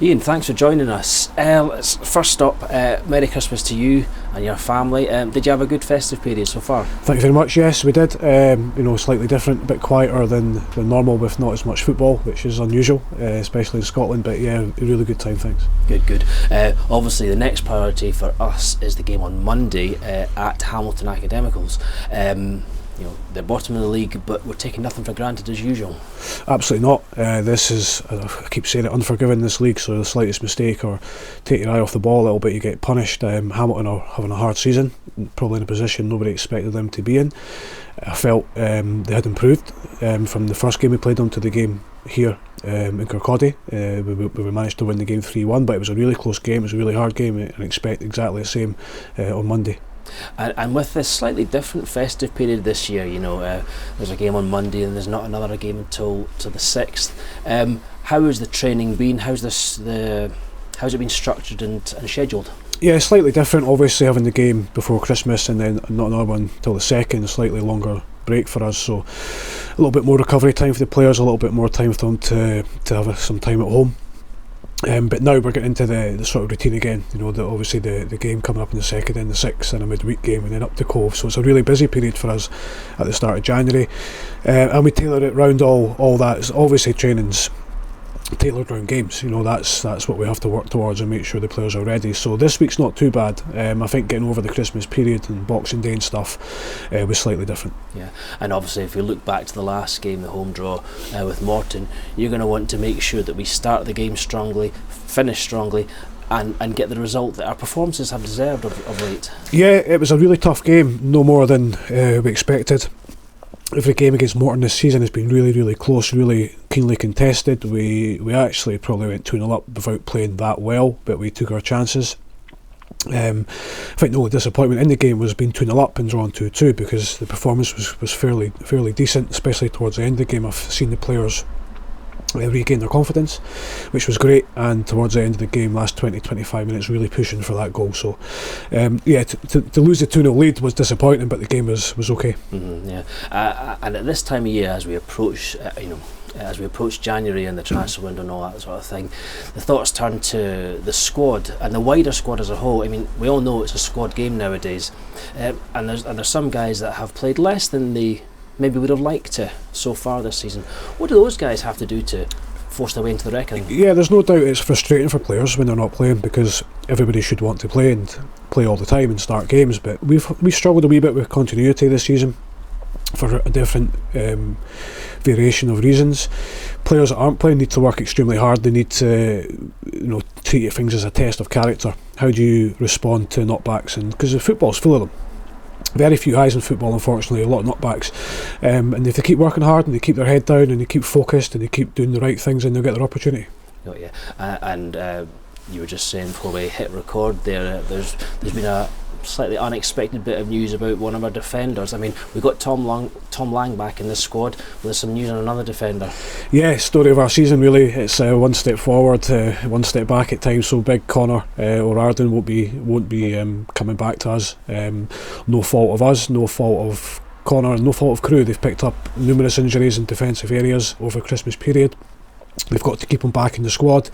Ian, thanks for joining us. First up, Merry Christmas to you and your family. Did you have a good festive period so far? Thank you very much. Yes, we did. Slightly different, a bit quieter than normal, with not as much football, which is unusual, especially in Scotland. But yeah, a really good time. Thanks. Good. Obviously, the next priority for us is the game on Monday at Hamilton Academicals. They're bottom of the league, but we're taking nothing for granted as usual. Absolutely not. This is, I keep saying it, unforgiving, this league. So the slightest mistake or take your eye off the ball a little bit, you get punished. Hamilton are having a hard season, probably in a position nobody expected them to be in. I felt they had improved from the first game we played them to the game here in Kirkcaldy. We managed to win the game 3-1, but it was a really close game, it was a really hard game, and I expect exactly the same on Monday. And with this slightly different festive period this year, there's a game on Monday and there's not another game until the 6th. How has the training been? How's it been structured and scheduled? Yeah, slightly different. Obviously, having the game before Christmas and then not another one till the 2nd, a slightly longer break for us. So a little bit more recovery time for the players, a little bit more time for them to have some time at home. But now we're getting into the sort of routine again. Obviously the game coming up in the 2nd, then the 6th, and a midweek game, and then up to Cove. So it's a really busy period for us at the start of January, and we tailor it round all that. It's obviously training's tailored around games. That's what we have to work towards and make sure the players are ready. So this week's not too bad. I think getting over the Christmas period and Boxing Day and stuff was slightly different. Yeah, and obviously if we look back to the last game, the home draw with Morton, you're going to want to make sure that we start the game strongly, finish strongly, and get the result that our performances have deserved of late. Yeah, it was a really tough game, no more than we expected. Every game against Morton this season has been really, really close, really keenly contested. We actually probably went 2-0 up without playing that well, but we took our chances. I think the only disappointment in the game was being 2-0 up and drawing 2-2, because the performance was fairly decent, especially towards the end of the game. I've seen the players regain their confidence, which was great, and towards the end of the game, last 20-25 minutes, really pushing for that goal. So to lose the 2-0 lead was disappointing, but the game was okay. And at this time of year, as we approach January and the transfer window and all that sort of thing, the thoughts turn to the squad and the wider squad as a whole. I mean, we all know it's a squad game nowadays, and there's some guys that have played less than they maybe would have liked to so far this season. What do those guys have to do to force their way into the reckoning? Yeah, there's no doubt it's frustrating for players when they're not playing, because everybody should want to play and play all the time and start games, but we've struggled a wee bit with continuity this season for a different variation of reasons. Players that aren't playing need to work extremely hard. They need to treat things as a test of character. How do you respond to knockbacks? And because the football's full of them, very few highs in football, unfortunately, a lot of knockbacks, and if they keep working hard and they keep their head down and they keep focused and they keep doing the right things, then they'll get their opportunity. Oh yeah, and you were just saying before we hit record there, there's been a slightly unexpected bit of news about one of our defenders. I mean, we got Tom Lang back in the squad. There's some news on another defender. Yeah, story of our season really. It's one step forward, one step back at times. So big Connor O'Riordan won't be coming back to us. No fault of us, no fault of Connor, no fault of crew. They've picked up numerous injuries in defensive areas over the Christmas period. We've got to keep him back in the squad.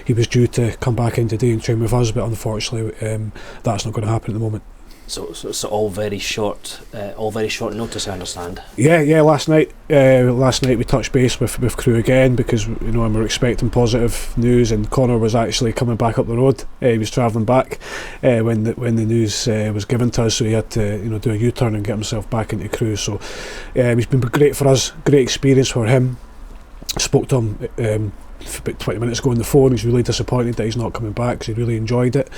He was due to come back in today and train with us, but unfortunately that's not going to happen at the moment. So all very short notice, I understand. Yeah. Last night we touched base with crew again, because we were expecting positive news, and Connor was actually coming back up the road. He was travelling back when the news was given to us, so he had to do a U-turn and get himself back into crew. So he's been great for us, great experience for him. Spoke to him about 20 minutes ago on the phone. He's really disappointed that he's not coming back, because he really enjoyed it.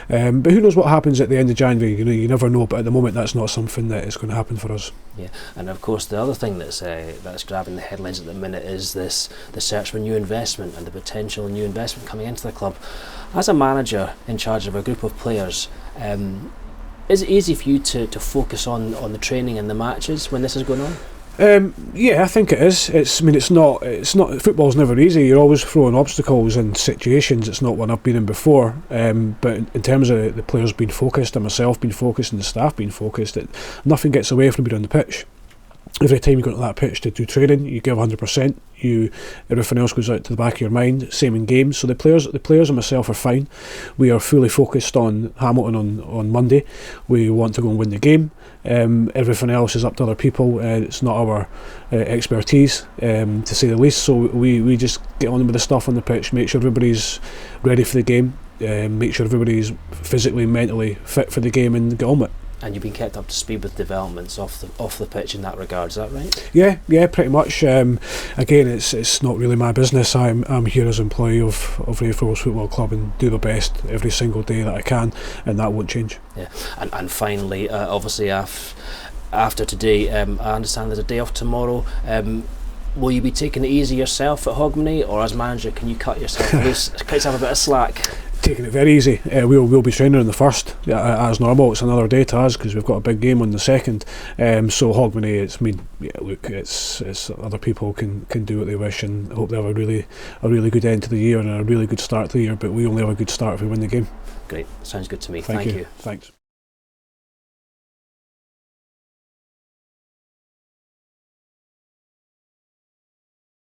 But who knows what happens at the end of January? You never know. But at the moment, that's not something that is going to happen for us. Yeah, and of course, the other thing that's grabbing the headlines at the minute is the search for new investment and the potential new investment coming into the club. As a manager in charge of a group of players, is it easy for you to focus on the training and the matches when this is going on? Yeah, I think it is. It's not. Football's never easy. You're always throwing obstacles and situations. It's not one I've been in before. But in terms of the players being focused, and myself being focused, and the staff being focused, nothing gets away from being on the pitch. every time you go to that pitch to do training, you give 100%. Everything else goes out to the back of your mind. Same in games. So the players and myself are fine. We are fully focused on Hamilton on Monday. We want to go and win the game. Everything else is up to other people. It's not our expertise, to say the least. So we just get on with the stuff on the pitch, make sure everybody's ready for the game, make sure everybody's physically and mentally fit for the game, and get on with it. And you've been kept up to speed with developments off the pitch in that regard, is that right? Yeah, pretty much. Again, it's not really my business. I'm here as an employee of Raith Rovers Football Club and do the best every single day that I can, and that won't change. Yeah, and finally, obviously after today, I understand there's a day off tomorrow. Will you be taking it easy yourself at Hogmanay, or as manager can you cut yourself loose, cut yourself a bit of slack? Taking it very easy. We'll be training on the first as normal. It's another day to us because we've got a big game on the second. So Hogmanay, it's other people can do what they wish, and I hope they have a really good end to the year and a really good start to the year. But we only have a good start if we win the game. Great, sounds good to me. Thank you. Thanks.